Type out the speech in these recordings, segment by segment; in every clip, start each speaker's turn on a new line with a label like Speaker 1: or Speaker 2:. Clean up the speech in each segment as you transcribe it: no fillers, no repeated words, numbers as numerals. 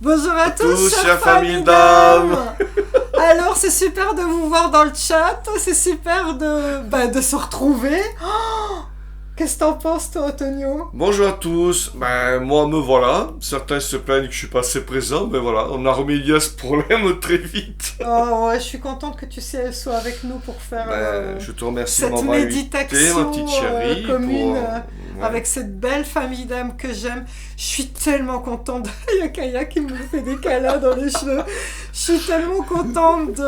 Speaker 1: Bonjour à tous,
Speaker 2: chère
Speaker 1: famille
Speaker 2: famille d'âme.
Speaker 1: Alors, c'est super de vous voir dans le chat, c'est super de se retrouver. Oh, qu'est-ce que t'en penses, toi, Antonio?
Speaker 2: Bonjour à tous, moi me voilà. Certains se plaignent que je suis pas assez présent, mais voilà, on a remédié à ce problème très vite.
Speaker 1: Oh, ouais, je suis contente que tu sois avec nous pour faire
Speaker 2: Je te remercie de
Speaker 1: cette
Speaker 2: m'avoir invité,
Speaker 1: méditation
Speaker 2: ma petite chérie.
Speaker 1: commune
Speaker 2: Ouais.
Speaker 1: avec cette belle famille d'âmes que j'aime. Je suis tellement contente. Il y a Kaya qui me fait des câlins dans les cheveux. Je suis tellement contente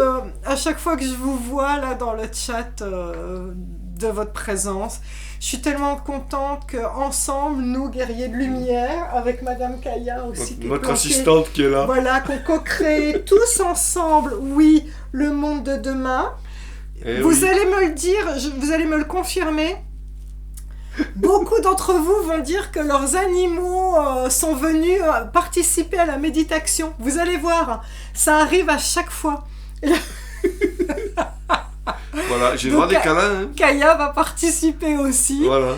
Speaker 1: à chaque fois que je vous vois là dans le chat de votre présence. Je suis tellement contente qu'ensemble, nous, guerriers de lumière, avec Madame Kaya aussi,
Speaker 2: Notre assistante qui est là.
Speaker 1: voilà, qu'on co-crée tous ensemble, oui, le monde de demain.
Speaker 2: Eh
Speaker 1: Vous
Speaker 2: oui.
Speaker 1: allez me le dire, vous allez me le confirmer. Beaucoup d'entre vous vont dire que leurs animaux sont venus participer à la méditation. Vous allez voir, ça arrive à chaque fois.
Speaker 2: Voilà, j'ai le
Speaker 1: Donc,
Speaker 2: droit des câlins. Hein.
Speaker 1: Kaya va participer aussi.
Speaker 2: Voilà.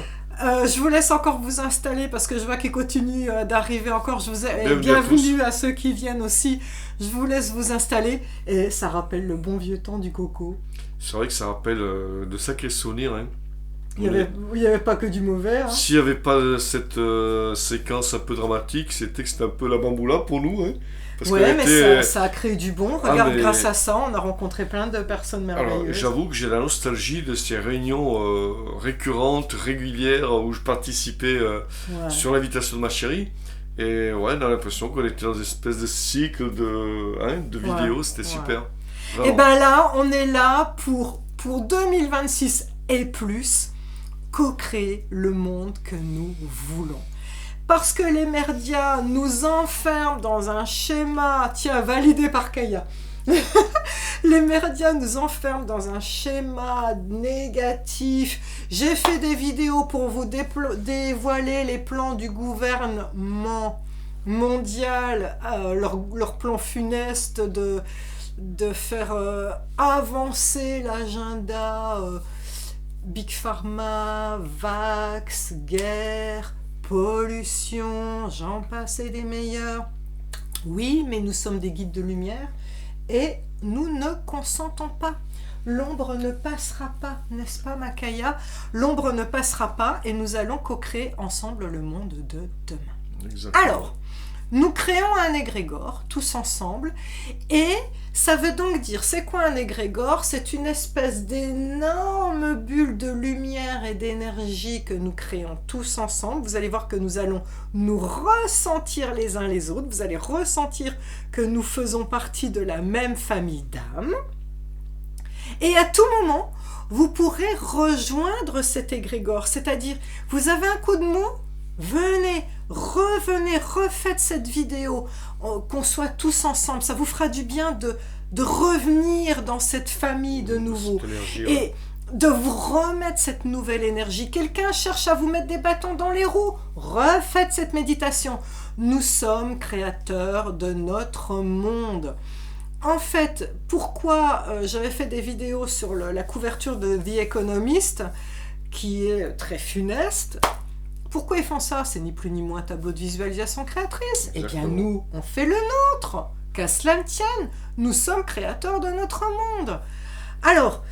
Speaker 1: Je vous laisse encore vous installer parce que je vois qu'il continue d'arriver encore. Je vous ai
Speaker 2: Bienvenue
Speaker 1: à ceux qui viennent aussi. Je vous laisse vous installer et ça rappelle le bon vieux temps du coco.
Speaker 2: C'est vrai que ça rappelle de sacrés souvenirs. Hein.
Speaker 1: Il y avait pas que du mauvais. Hein.
Speaker 2: S'il n'y avait pas cette séquence un peu dramatique, c'était un peu la bamboula pour nous. Hein. Parce
Speaker 1: Ouais,
Speaker 2: qu'elle
Speaker 1: mais
Speaker 2: était...
Speaker 1: ça a créé du bon. Regarde,
Speaker 2: mais-
Speaker 1: grâce à ça, on a rencontré plein de personnes
Speaker 2: Alors,
Speaker 1: merveilleuses.
Speaker 2: j'avoue que j'ai la nostalgie de ces réunions récurrentes, régulières, où je participais
Speaker 1: Ouais.
Speaker 2: sur l'invitation de ma chérie. Et ouais, on a l'impression qu'on était dans une espèce de cycle de vidéos, c'était
Speaker 1: ouais.
Speaker 2: super.
Speaker 1: Et
Speaker 2: Vraiment.
Speaker 1: ben là, on est là pour 2026 et plus, co-créer le monde que nous voulons. Parce que les merdias nous enferment dans un schéma, tiens, validé par Kaya. Les merdias nous enferment dans un schéma négatif. J'ai fait des vidéos pour vous dévoiler les plans du gouvernement mondial, leur plan funeste de faire avancer l'agenda Big Pharma, Vax, guerre, pollution, j'en passe et des meilleurs. Oui, mais nous sommes des guides de lumière et nous ne consentons pas. L'ombre ne passera pas, n'est-ce pas, Makaya? L'ombre ne passera pas et nous allons co-créer ensemble le monde de demain.
Speaker 2: Exactement.
Speaker 1: Alors, nous créons un égrégore, tous ensemble, et ça veut donc dire, c'est quoi un égrégore? C'est une espèce d'énorme bulle de lumière et d'énergie que nous créons tous ensemble. Vous allez voir que nous allons nous ressentir les uns les autres, vous allez ressentir que nous faisons partie de la même famille d'âmes, et à tout moment, vous pourrez rejoindre cet égrégore, c'est-à-dire, vous avez un coup de mou? Venez, revenez, refaites cette vidéo, qu'on soit tous ensemble, ça vous fera du bien de revenir dans cette famille de nouveau
Speaker 2: Cette énergie,
Speaker 1: et
Speaker 2: ouais.
Speaker 1: de vous remettre cette nouvelle énergie. Quelqu'un cherche à vous mettre des bâtons dans les roues, refaites cette méditation. Nous sommes créateurs de notre monde. En fait, pourquoi j'avais fait des vidéos sur la couverture de The Economist, qui est très funeste? Pourquoi ils font ça? C'est ni plus ni moins un tableau de visualisation créatrice. Eh bien,
Speaker 2: Exactement.
Speaker 1: nous, on fait le nôtre. Qu'à cela ne tienne, nous sommes créateurs de notre monde. Alors,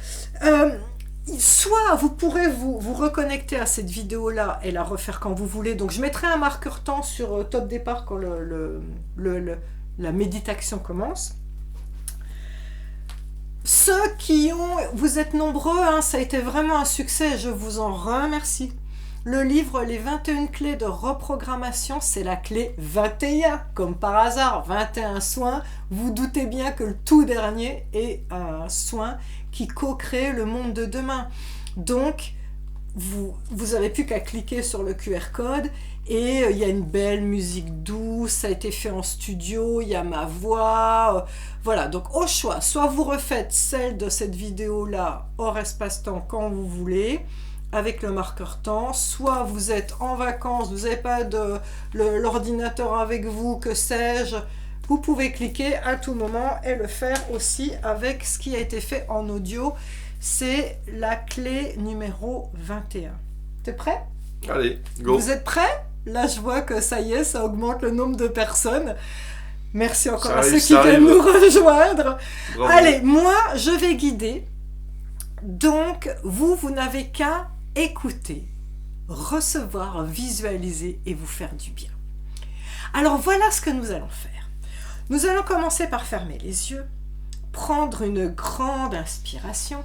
Speaker 1: soit vous pourrez vous reconnecter à cette vidéo-là et la refaire quand vous voulez. Donc, je mettrai un marqueur temps sur top départ quand la méditation commence. Ceux qui ont... Vous êtes nombreux, hein, ça a été vraiment un succès, je vous en remercie. Le livre Les 21 clés de reprogrammation, c'est la clé 21, comme par hasard, 21 soins. Vous doutez bien que le tout dernier est un soin qui co-crée le monde de demain. Donc, vous n'avez plus qu'à cliquer sur le QR code et il y a une belle musique douce, ça a été fait en studio, il y a ma voix. Voilà, donc au choix, soit vous refaites celle de cette vidéo-là hors espace-temps quand vous voulez, avec le marqueur temps, soit vous êtes en vacances, vous n'avez pas l'ordinateur avec vous, que sais-je, vous pouvez cliquer à tout moment et le faire aussi avec ce qui a été fait en audio. C'est la clé numéro 21. T'es prêt?
Speaker 2: Allez, go.
Speaker 1: Vous êtes prêts? Là, je vois que ça y est, ça augmente le nombre de personnes. Merci encore
Speaker 2: Ça
Speaker 1: à
Speaker 2: arrive,
Speaker 1: ceux qui
Speaker 2: ça
Speaker 1: viennent
Speaker 2: arrive.
Speaker 1: nous rejoindre.
Speaker 2: Bravo.
Speaker 1: Allez, moi, je vais guider. Donc, vous n'avez qu'à écouter, recevoir, visualiser et vous faire du bien. Alors, voilà ce que nous allons faire. Nous allons commencer par fermer les yeux, prendre une grande inspiration,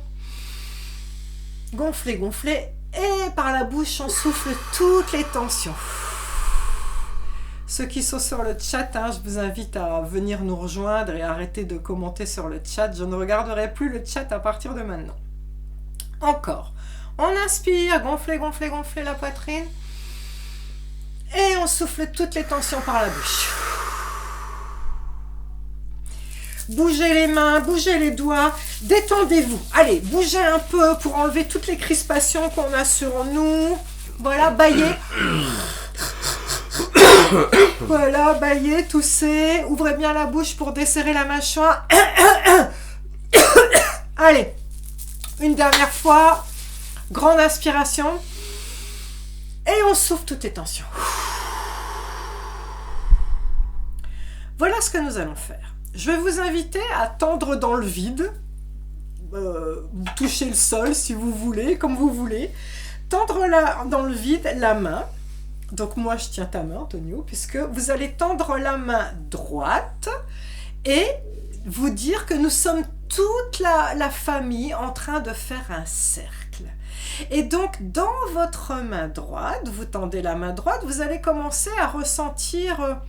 Speaker 1: gonfler, gonfler, et par la bouche, on souffle toutes les tensions. Ceux qui sont sur le chat, je vous invite à venir nous rejoindre et arrêter de commenter sur le chat. Je ne regarderai plus le chat à partir de maintenant. Encore. On inspire, gonfler, gonfler, gonfler la poitrine. Et on souffle toutes les tensions par la bouche. Bougez les mains, bougez les doigts, détendez-vous. Allez, bougez un peu pour enlever toutes les crispations qu'on a sur nous. Voilà, baillez. Voilà, baillez, toussez. Ouvrez bien la bouche pour desserrer la mâchoire. Allez, une dernière fois. Grande inspiration. Et on souffle toutes les tensions. Voilà ce que nous allons faire. Je vais vous inviter à tendre dans le vide, toucher le sol si vous voulez, comme vous voulez. Tendre dans le vide la main. Donc moi je tiens ta main, Antonio, puisque vous allez tendre la main droite et vous dire que nous sommes toute la famille en train de faire un cercle. Et donc dans votre main droite, vous tendez la main droite, vous allez commencer à ressentir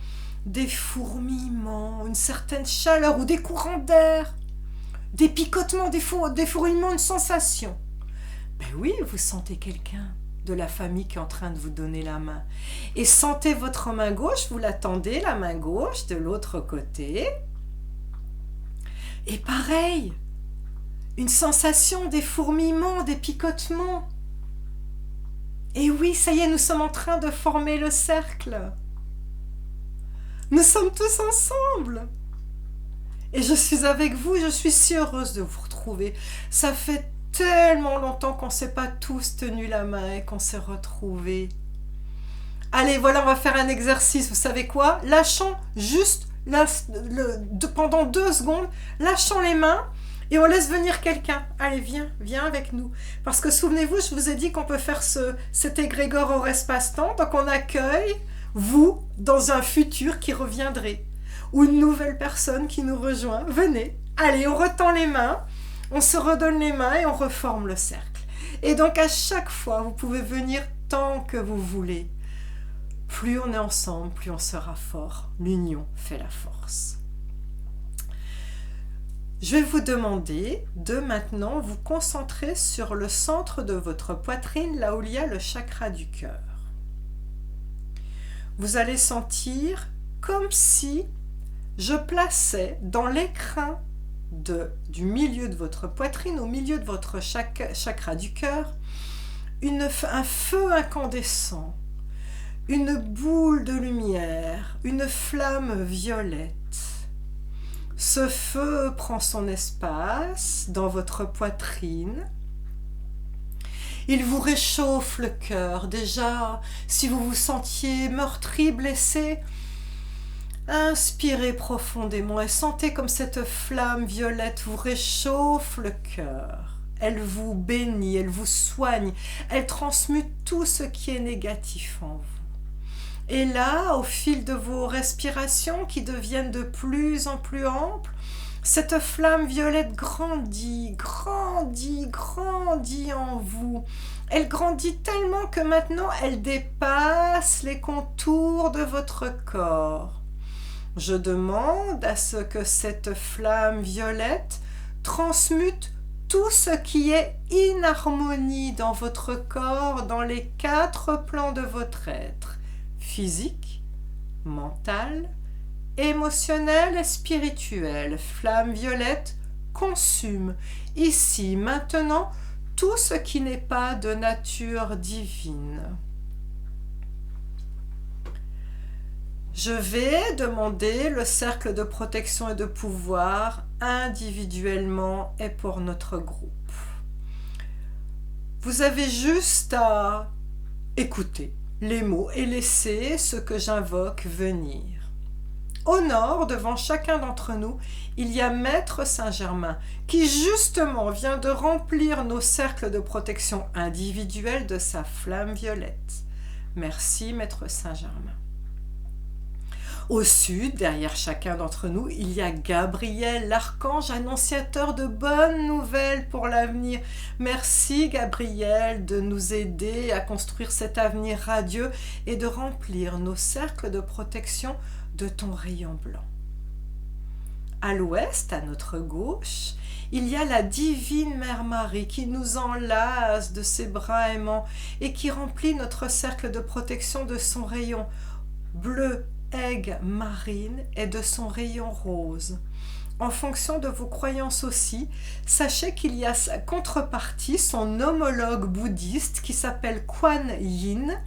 Speaker 1: des fourmillements, une certaine chaleur ou des courants d'air, des picotements, des fourmillements, une sensation. Ben oui, vous sentez quelqu'un de la famille qui est en train de vous donner la main. Et sentez votre main gauche, vous la tendez, la main gauche, de l'autre côté. Et pareil, une sensation, des fourmillements, des picotements. Et oui, ça y est, nous sommes en train de former le cercle. Nous sommes tous ensemble. Et je suis avec vous, je suis si heureuse de vous retrouver. Ça fait tellement longtemps qu'on ne s'est pas tous tenu la main et qu'on s'est retrouvés. Allez, voilà, on va faire un exercice. Vous savez quoi? Lâchons juste pendant 2 secondes, lâchons les mains et on laisse venir quelqu'un. Allez, viens avec nous. Parce que souvenez-vous, je vous ai dit qu'on peut faire cet égrégore hors espace-temps. Donc on accueille vous dans un futur qui reviendrait. Ou une nouvelle personne qui nous rejoint. Venez, allez, on retend les mains. On se redonne les mains et on reforme le cercle. Et donc à chaque fois, vous pouvez venir tant que vous voulez. Plus on est ensemble, plus on sera fort. L'union fait la force. Je vais vous demander de maintenant vous concentrer sur le centre de votre poitrine, là où il y a le chakra du cœur. Vous allez sentir comme si je plaçais dans l'écrin du milieu de votre poitrine, au milieu de votre chakra du cœur, un feu incandescent, une boule de lumière, une flamme violette. Ce feu prend son espace dans votre poitrine. Il vous réchauffe le cœur. Déjà, si vous vous sentiez meurtri, blessé, inspirez profondément et sentez comme cette flamme violette vous réchauffe le cœur. Elle vous bénit, elle vous soigne, elle transmute tout ce qui est négatif en vous. Et là, au fil de vos respirations qui deviennent de plus en plus amples, cette flamme violette grandit, grandit, grandit en vous. Elle grandit tellement que maintenant elle dépasse les contours de votre corps. Je demande à ce que cette flamme violette transmute tout ce qui est inharmonie dans votre corps, dans les 4 plans de votre être. Physique, mental, émotionnel et spirituel. Flamme violette consume ici, maintenant, tout ce qui n'est pas de nature divine. Je vais demander le cercle de protection et de pouvoir individuellement et pour notre groupe. Vous avez juste à écouter les mots et laisser ce que j'invoque venir. Au nord, devant chacun d'entre nous, il y a Maître Saint-Germain, qui justement vient de remplir nos cercles de protection individuelle de sa flamme violette. Merci, Maître Saint-Germain. Au sud, derrière chacun d'entre nous, il y a Gabriel, l'archange annonciateur de bonnes nouvelles pour l'avenir. Merci Gabriel de nous aider à construire cet avenir radieux et de remplir nos cercles de protection de ton rayon blanc. À l'ouest, à notre gauche, il y a la divine Mère Marie qui nous enlace de ses bras aimants et qui remplit notre cercle de protection de son rayon bleu, aigue marine et de son rayon rose. En fonction de vos croyances aussi, sachez qu'il y a sa contrepartie, son homologue bouddhiste qui s'appelle Kuan Yin,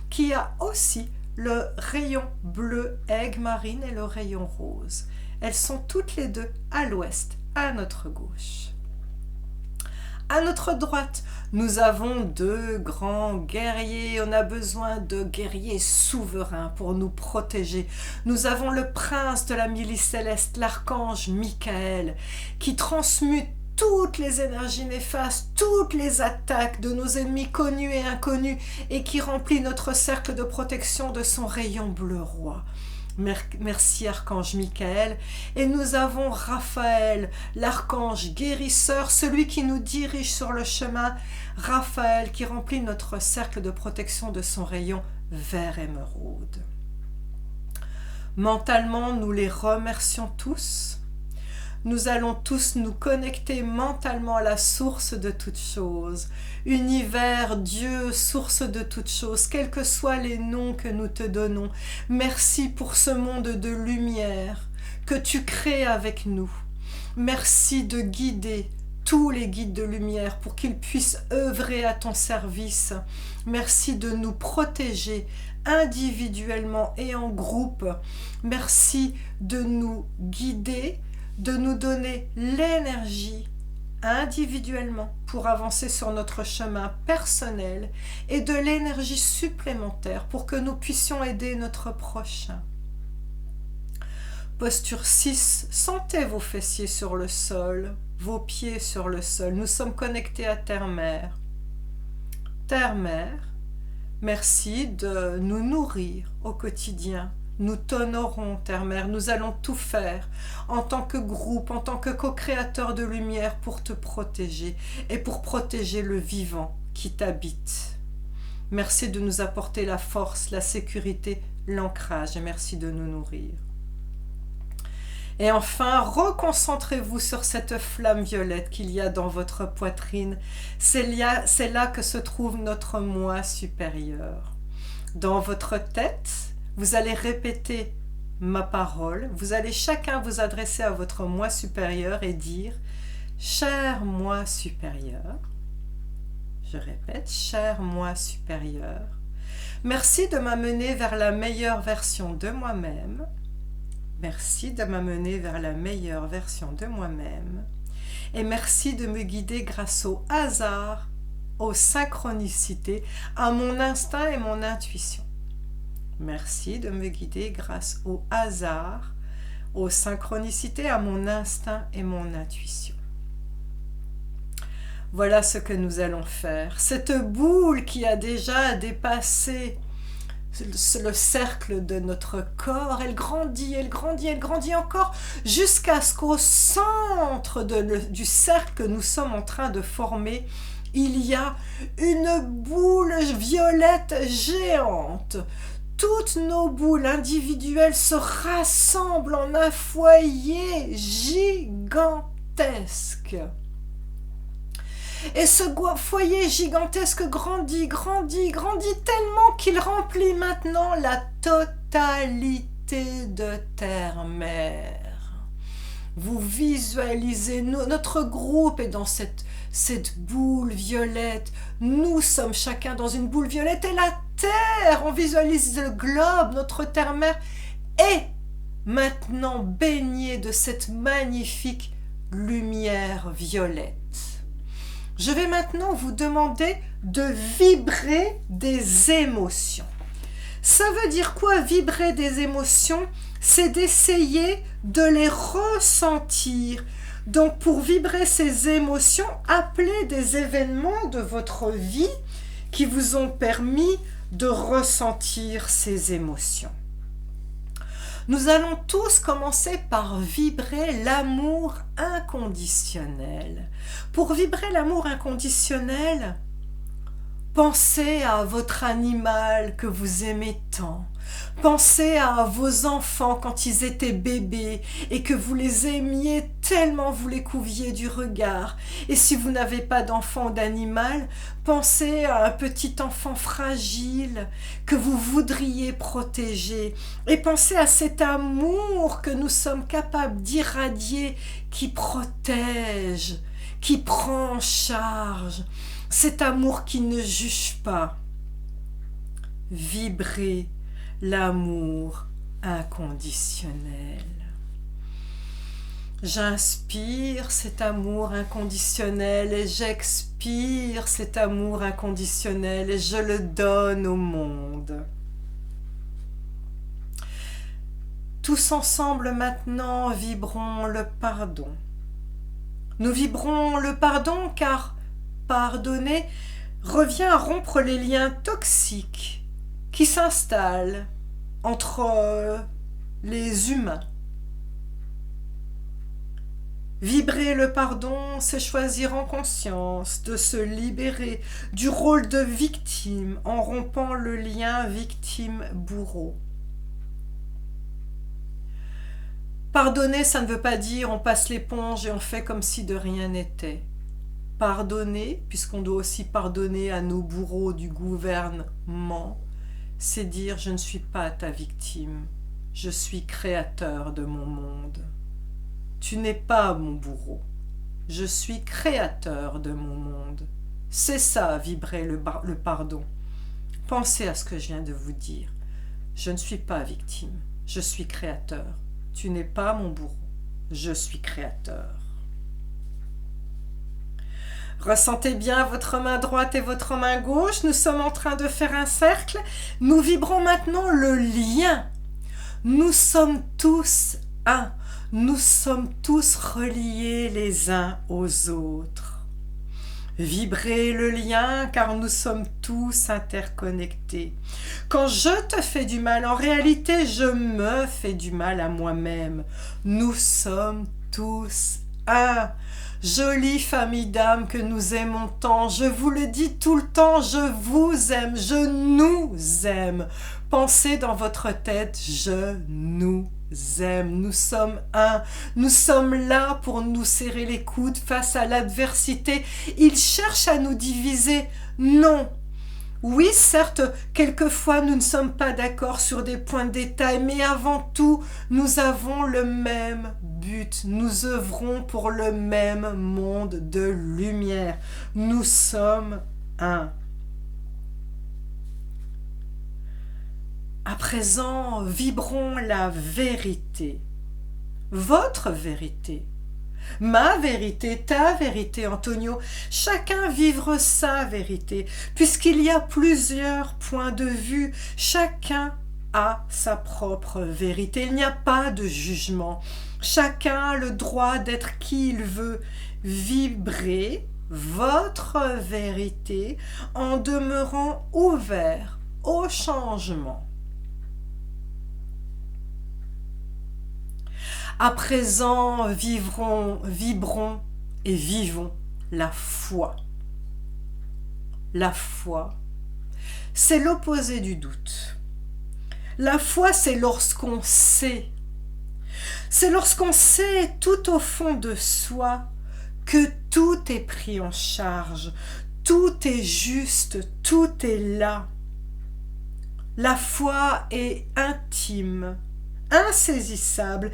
Speaker 1: qui a aussi le rayon bleu aigue marine et le rayon rose. Elles sont toutes les deux à l'ouest, à notre gauche. À notre droite, nous avons deux grands guerriers. On a besoin de guerriers souverains pour nous protéger. Nous avons le prince de la milice céleste, l'archange Michael, qui transmute toutes les énergies néfastes, toutes les attaques de nos ennemis connus et inconnus et qui remplit notre cercle de protection de son rayon bleu roi. Merci archange Michael. Et nous avons Raphaël, l'archange guérisseur, celui qui nous dirige sur le chemin. Raphaël qui remplit notre cercle de protection de son rayon vert émeraude. Mentalement, nous les remercions tous. Nous allons tous nous connecter mentalement à la source de toutes choses. Univers, Dieu, source de toutes choses, quels que soient les noms que nous te donnons. Merci pour ce monde de lumière que tu crées avec nous. Merci de guider tous les guides de lumière pour qu'ils puissent œuvrer à ton service. Merci de nous protéger individuellement et en groupe. Merci de nous guider, de nous donner l'énergie individuellement pour avancer sur notre chemin personnel et de l'énergie supplémentaire pour que nous puissions aider notre prochain. Posture 6, sentez vos fessiers sur le sol, vos pieds sur le sol. Nous sommes connectés à Terre-Mère. Terre-Mère, merci de nous nourrir au quotidien. Nous t'honorons, Terre-Mère, nous allons tout faire en tant que groupe, en tant que co-créateur de lumière pour te protéger et pour protéger le vivant qui t'habite. Merci de nous apporter la force, la sécurité, l'ancrage et merci de nous nourrir. Et enfin, reconcentrez-vous sur cette flamme violette qu'il y a dans votre poitrine. C'est là que se trouve notre moi supérieur. Dans votre tête, vous allez répéter ma parole. Vous allez chacun vous adresser à votre moi supérieur et dire « Cher moi supérieur ». Je répète « Cher moi supérieur ». Merci de m'amener vers la meilleure version de moi-même. Merci de m'amener vers la meilleure version de moi-même. Et merci de me guider grâce au hasard, aux synchronicités, à mon instinct et mon intuition. Merci de me guider grâce au hasard, aux synchronicités, à mon instinct et mon intuition. Voilà ce que nous allons faire. Cette boule qui a déjà dépassé le cercle de notre corps, elle grandit, elle grandit, elle grandit encore jusqu'à ce qu'au centre du cercle que nous sommes en train de former, il y a une boule violette géante. Toutes nos boules individuelles se rassemblent en un foyer gigantesque. Et ce foyer gigantesque grandit, grandit, grandit tellement qu'il remplit maintenant la totalité de Terre-Mère. Vous visualisez, notre groupe est dans cette boule violette. Nous sommes chacun dans une boule violette et la Terre, on visualise le globe, notre Terre-Mère, est maintenant baignée de cette magnifique lumière violette. Je vais maintenant vous demander de vibrer des émotions. Ça veut dire quoi, vibrer des émotions? C'est d'essayer de les ressentir. Donc pour vibrer ces émotions, appelez des événements de votre vie qui vous ont permis de ressentir ces émotions. Nous allons tous commencer par vibrer l'amour inconditionnel. Pour vibrer l'amour inconditionnel, pensez à votre animal que vous aimez tant. Pensez à vos enfants quand ils étaient bébés et que vous les aimiez tellement, vous les couviez du regard. Et si vous n'avez pas d'enfant ou d'animal, pensez à un petit enfant fragile que vous voudriez protéger. Et pensez à cet amour que nous sommes capables d'irradier, qui protège, qui prend en charge. Cet amour qui ne juge pas. Vibrez l'amour inconditionnel. J'inspire cet amour inconditionnel et j'expire cet amour inconditionnel et je le donne au monde. Tous ensemble maintenant vibrons le pardon. Nous vibrons le pardon car pardonner revient à rompre les liens toxiques qui s'installent entre les humains. Vibrer le pardon, c'est choisir en conscience de se libérer du rôle de victime en rompant le lien victime-bourreau. Pardonner, ça ne veut pas dire on passe l'éponge et on fait comme si de rien n'était. Pardonner, puisqu'on doit aussi pardonner à nos bourreaux du gouvernement, c'est dire je ne suis pas ta victime, je suis créateur de mon monde. Tu n'es pas mon bourreau, je suis créateur de mon monde. C'est ça, vibrer le pardon. Pensez à ce que je viens de vous dire. Je ne suis pas victime, je suis créateur. Tu n'es pas mon bourreau, je suis créateur. Ressentez bien votre main droite et votre main gauche. Nous sommes en train de faire un cercle. Nous vibrons maintenant le lien. Nous sommes tous un. Nous sommes tous reliés les uns aux autres. Vibrez le lien car nous sommes tous interconnectés. Quand je te fais du mal, en réalité, je me fais du mal à moi-même. Nous sommes tous un. Jolie famille d'âmes que nous aimons tant, je vous le dis tout le temps, je vous aime, je nous aime. Pensez dans votre tête, je nous aime, nous sommes un, nous sommes là pour nous serrer les coudes face à l'adversité. Il cherche à nous diviser, non. Oui, certes, quelquefois nous ne sommes pas d'accord sur des points de détail, mais avant tout, nous avons le même but. Nous œuvrons pour le même monde de lumière. Nous sommes un. À présent, vibrons la vérité. Votre vérité. Ma vérité, ta vérité, Antonio, chacun vivre sa vérité, puisqu'il y a plusieurs points de vue, chacun a sa propre vérité, il n'y a pas de jugement, chacun a le droit d'être qui il veut, vibrer votre vérité en demeurant ouvert au changement. À présent, vibrons et vivons la foi. La foi, c'est l'opposé du doute. La foi, c'est lorsqu'on sait. C'est lorsqu'on sait tout au fond de soi que tout est pris en charge, tout est juste, tout est là. La foi est intime, insaisissable,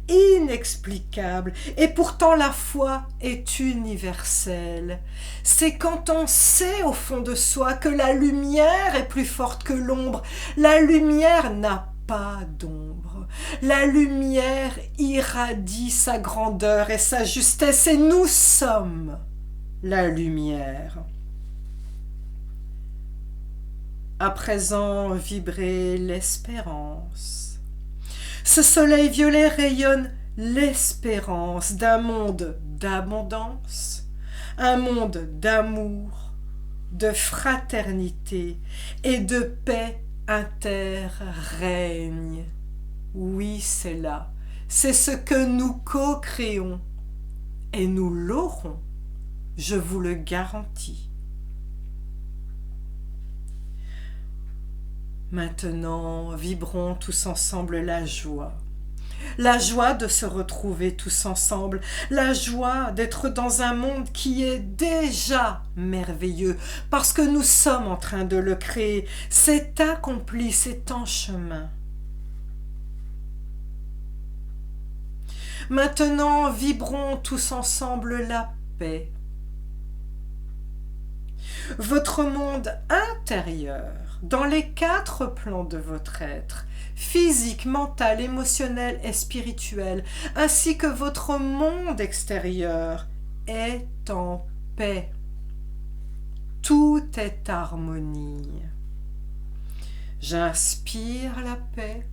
Speaker 1: inexplicable, et pourtant la foi est universelle. C'est quand on sait au fond de soi que la lumière est plus forte que l'ombre. La lumière n'a pas d'ombre. La lumière irradie sa grandeur et sa justesse, et nous sommes la lumière. À présent vibrer l'espérance. Ce soleil violet rayonne l'espérance d'un monde d'abondance, un monde d'amour, de fraternité et de paix interrègne. Oui, c'est là, c'est ce que nous co-créons et nous l'aurons, je vous le garantis. Maintenant, vibrons tous ensemble la joie de se retrouver tous ensemble, la joie d'être dans un monde qui est déjà merveilleux, parce que nous sommes en train de le créer, c'est accompli, c'est en chemin. Maintenant, vibrons tous ensemble la paix. Votre monde intérieur, dans les 4 plans de votre être, physique, mental, émotionnel et spirituel, ainsi que votre monde extérieur, est en paix. Tout est harmonie. J'inspire la paix.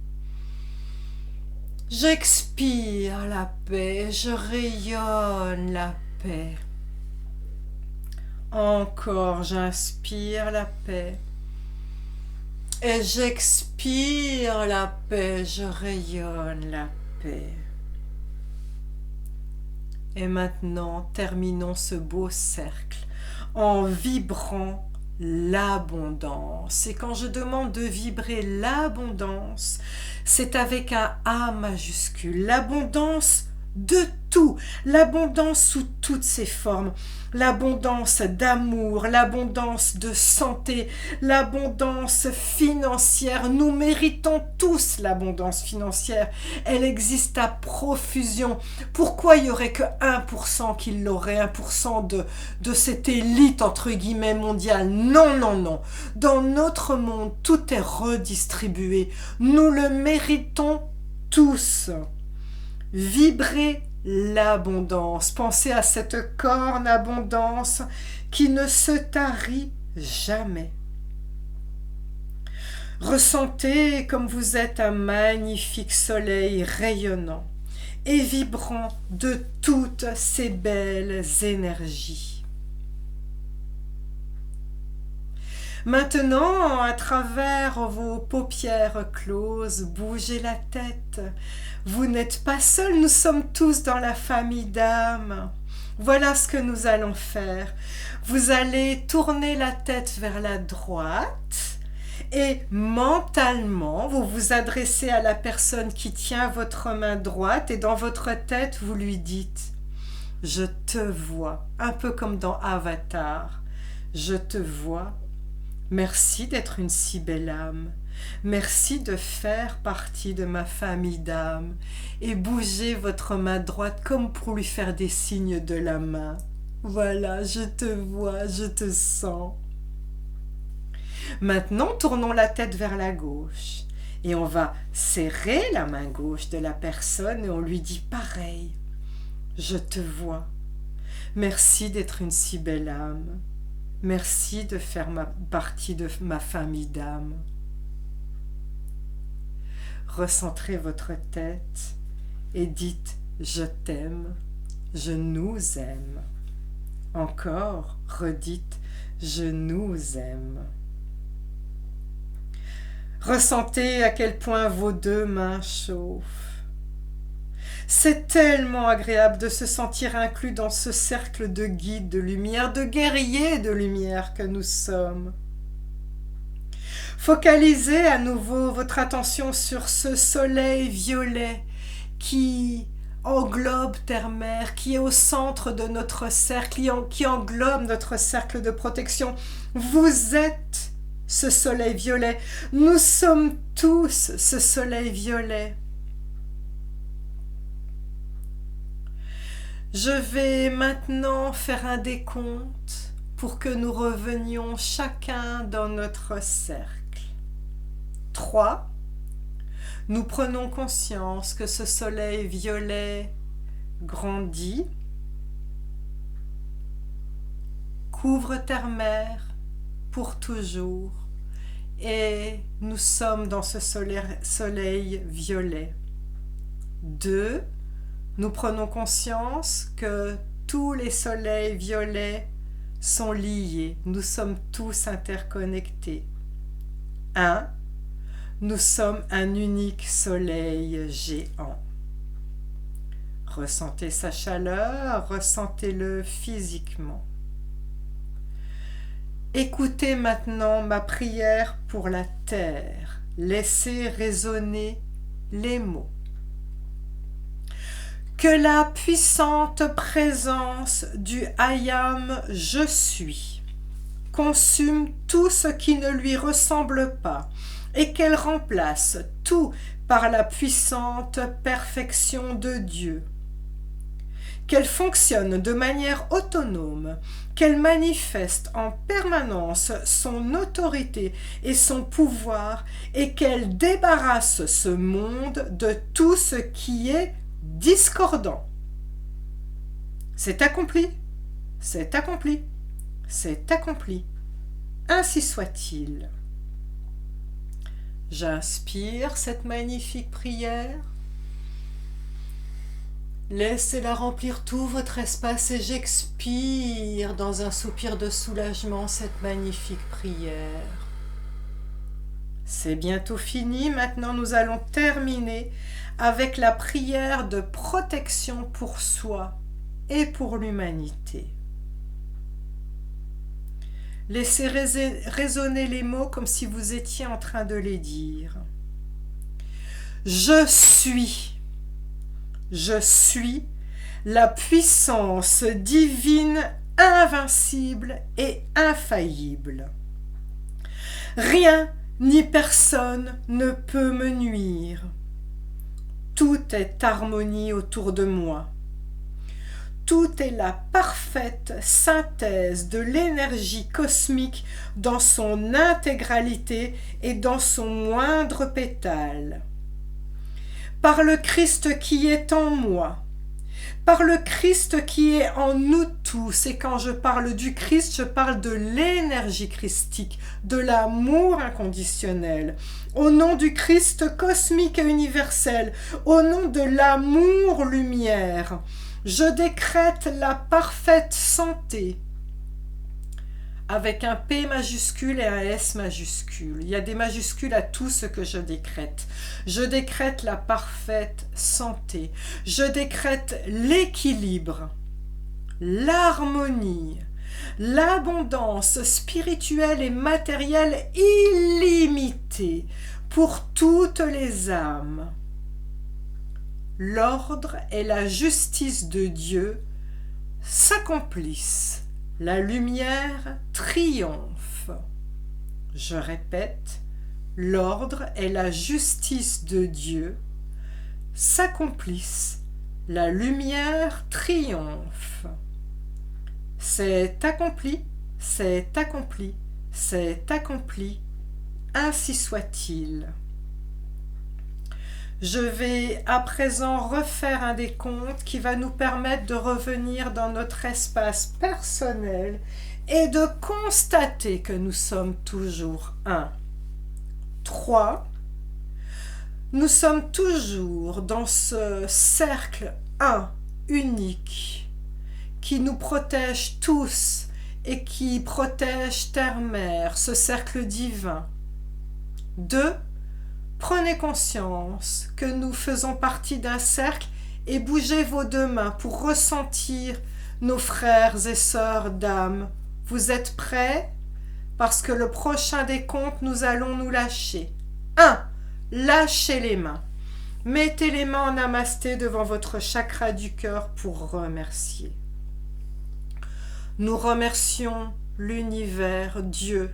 Speaker 1: J'expire la paix. Je rayonne la paix. Encore, j'inspire la paix. Et j'expire la paix, je rayonne la paix. Et maintenant, terminons ce beau cercle en vibrant l'abondance. Et quand je demande de vibrer l'abondance, c'est avec un A majuscule. L'abondance de tout, l'abondance sous toutes ses formes, l'abondance d'amour, l'abondance de santé, l'abondance financière. Nous méritons tous l'abondance financière. Elle existe à profusion. Pourquoi il n'y aurait que 1% qui l'aurait, 1% de cette élite entre guillemets mondiale? Non, non, non. Dans notre monde, tout est redistribué. Nous le méritons tous. Vibrez l'abondance. Pensez à cette corne abondance qui ne se tarit jamais. Ressentez comme vous êtes un magnifique soleil rayonnant et vibrant de toutes ces belles énergies. Maintenant, à travers vos paupières closes, bougez la tête. Vous n'êtes pas seul, nous sommes tous dans la famille d'âme. Voilà ce que nous allons faire. Vous allez tourner la tête vers la droite et mentalement, vous vous adressez à la personne qui tient votre main droite et dans votre tête, vous lui dites « Je te vois », un peu comme dans Avatar. « Je te vois ». Merci d'être une si belle âme. Merci de faire partie de ma famille d'âmes. Et bougez votre main droite comme pour lui faire des signes de la main. Voilà, je te vois, je te sens. Maintenant, tournons la tête vers la gauche. Et on va serrer la main gauche de la personne et on lui dit pareil. Je te vois. Merci d'être une si belle âme. Merci de faire partie de ma famille d'âmes. Recentrez votre tête et dites « Je t'aime, je nous aime ». Encore, redites « Je nous aime ». Ressentez à quel point vos 2 mains chauffent. C'est tellement agréable de se sentir inclus dans ce cercle de guides de lumière, de guerriers de lumière que nous sommes. Focalisez à nouveau votre attention sur ce soleil violet qui englobe Terre-Mère, qui est au centre de notre cercle, qui englobe notre cercle de protection. Vous êtes ce soleil violet. Nous sommes tous ce soleil violet. Je vais maintenant faire un décompte pour que nous revenions chacun dans notre cercle. 3. Nous prenons conscience que ce soleil violet grandit, couvre Terre-Mère pour toujours et nous sommes dans ce soleil violet. 2. Nous prenons conscience que tous les soleils violets sont liés. Nous sommes tous interconnectés. 1. Nous sommes un unique soleil géant. Ressentez sa chaleur, ressentez-le physiquement. Écoutez maintenant ma prière pour la terre. Laissez résonner les mots. Que la puissante présence du Ayam Je suis consume tout ce qui ne lui ressemble pas et qu'elle remplace tout par la puissante perfection de Dieu. Qu'elle fonctionne de manière autonome, qu'elle manifeste en permanence son autorité et son pouvoir et qu'elle débarrasse ce monde de tout ce qui est discordant. C'est accompli, c'est accompli, c'est accompli. Ainsi soit-il. J'inspire cette magnifique prière. Laissez-la remplir tout votre espace et j'expire dans un soupir de soulagement cette magnifique prière. C'est bientôt fini, maintenant nous allons terminer avec la prière de protection pour soi et pour l'humanité. Laissez résonner les mots comme si vous étiez en train de les dire. Je suis la puissance divine invincible et infaillible. Rien ni personne ne peut me nuire. Tout est harmonie autour de moi. Tout est la parfaite synthèse de l'énergie cosmique dans son intégralité et dans son moindre pétale. Par le Christ qui est en moi, par le Christ qui est en nous tous, et quand je parle du Christ, je parle de l'énergie christique, de l'amour inconditionnel, au nom du Christ cosmique et universel, au nom de l'amour-lumière, je décrète la parfaite santé, avec un P majuscule et un S majuscule. Il y a des majuscules à tout ce que je décrète. Je décrète la parfaite santé. Je décrète l'équilibre, l'harmonie, l'abondance spirituelle et matérielle illimitée pour toutes les âmes. L'ordre et la justice de Dieu s'accomplissent. La lumière triomphe. Je répète, l'ordre et la justice de Dieu s'accomplissent. La lumière triomphe. C'est accompli, c'est accompli, c'est accompli. Ainsi soit-il. Je vais à présent refaire un décompte qui va nous permettre de revenir dans notre espace personnel et de constater que nous sommes toujours un. 3. Nous sommes toujours dans ce cercle un, unique, qui nous protège tous et qui protège Terre-Mère, ce cercle divin. 2. Prenez conscience que nous faisons partie d'un cercle et bougez vos deux mains pour ressentir nos frères et sœurs d'âme. Vous êtes prêts? Parce que le prochain décompte, nous allons nous lâcher. 1. Lâchez les mains. Mettez les mains en namasté devant votre chakra du cœur pour remercier. Nous remercions l'univers, Dieu,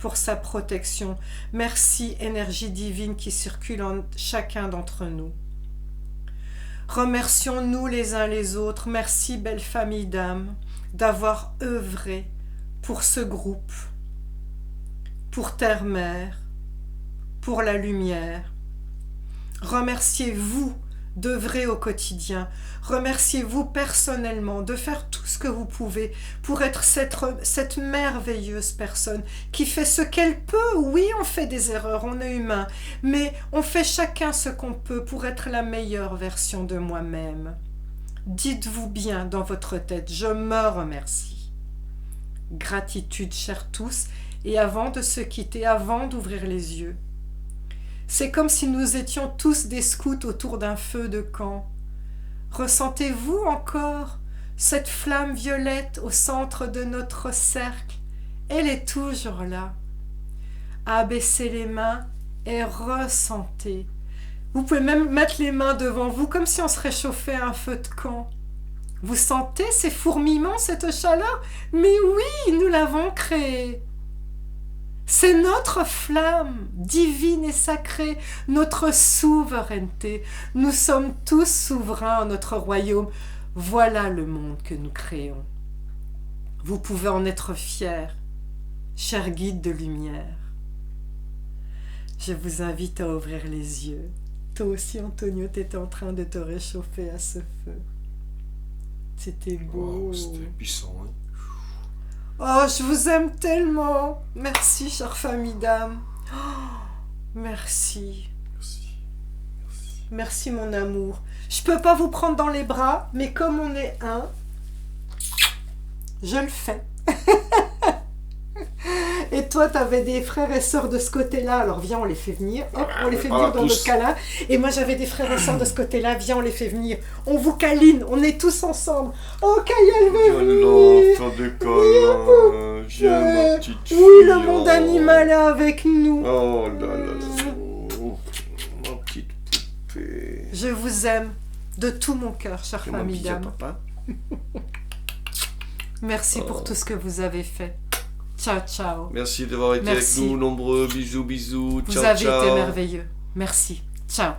Speaker 1: pour sa protection. Merci, énergie divine qui circule en chacun d'entre nous. Remercions-nous les uns les autres. Merci, belle famille d'âmes, d'avoir œuvré pour ce groupe, pour Terre-Mère, pour la lumière. Remerciez-vous d'œuvrer au quotidien. Remerciez-vous personnellement de faire tout ce que vous pouvez pour être cette merveilleuse personne qui fait ce qu'elle peut. Oui, on fait des erreurs, on est humain, mais on fait chacun ce qu'on peut pour être la meilleure version de moi-même. Dites-vous bien dans votre tête, je me remercie. Gratitude, chers tous, et avant de se quitter, avant d'ouvrir les yeux, c'est comme si nous étions tous des scouts autour d'un feu de camp. Ressentez-vous encore cette flamme violette au centre de notre cercle? Elle est toujours là. Abaissez les mains et ressentez. Vous pouvez même mettre les mains devant vous comme si on se réchauffait à un feu de camp. Vous sentez ces fourmillements, cette chaleur? Mais oui, nous l'avons créée. C'est notre flamme divine et sacrée, notre souveraineté. Nous sommes tous souverains en notre royaume. Voilà le monde que nous créons. Vous pouvez en être fiers, chers guides de lumière. Je vous invite à ouvrir les yeux. Toi aussi, Antonio, tu étais en train de te réchauffer à ce feu. C'était beau.
Speaker 2: Oh, c'était puissant, hein.
Speaker 1: Oh, je vous aime tellement. Merci, chère famille d'âme. Oh, merci. Merci, mon amour. Je peux pas vous prendre dans les bras, mais comme on est un, je le fais. Et toi, tu avais des frères et sœurs de ce côté-là, alors viens, on les fait venir. Hop, on les fait venir dans notre câlin. Et moi, j'avais des frères et sœurs de ce côté-là, viens, on les fait venir. On vous câline, on est tous ensemble. Oh, Kayal veut venir.
Speaker 2: Faire des câlins. J'aime ma petite fille.
Speaker 1: Oui, le monde animal est avec nous.
Speaker 2: Oh là là là. Oh, ma petite poupée.
Speaker 1: Je vous aime de tout mon cœur, chère famille d'âme.
Speaker 2: Papa.
Speaker 1: Merci pour tout ce que vous avez fait. Ciao, ciao.
Speaker 2: Merci d'avoir été avec nous, nombreux. Bisous, bisous. Ciao, ciao.
Speaker 1: Vous avez été merveilleux. Merci. Ciao.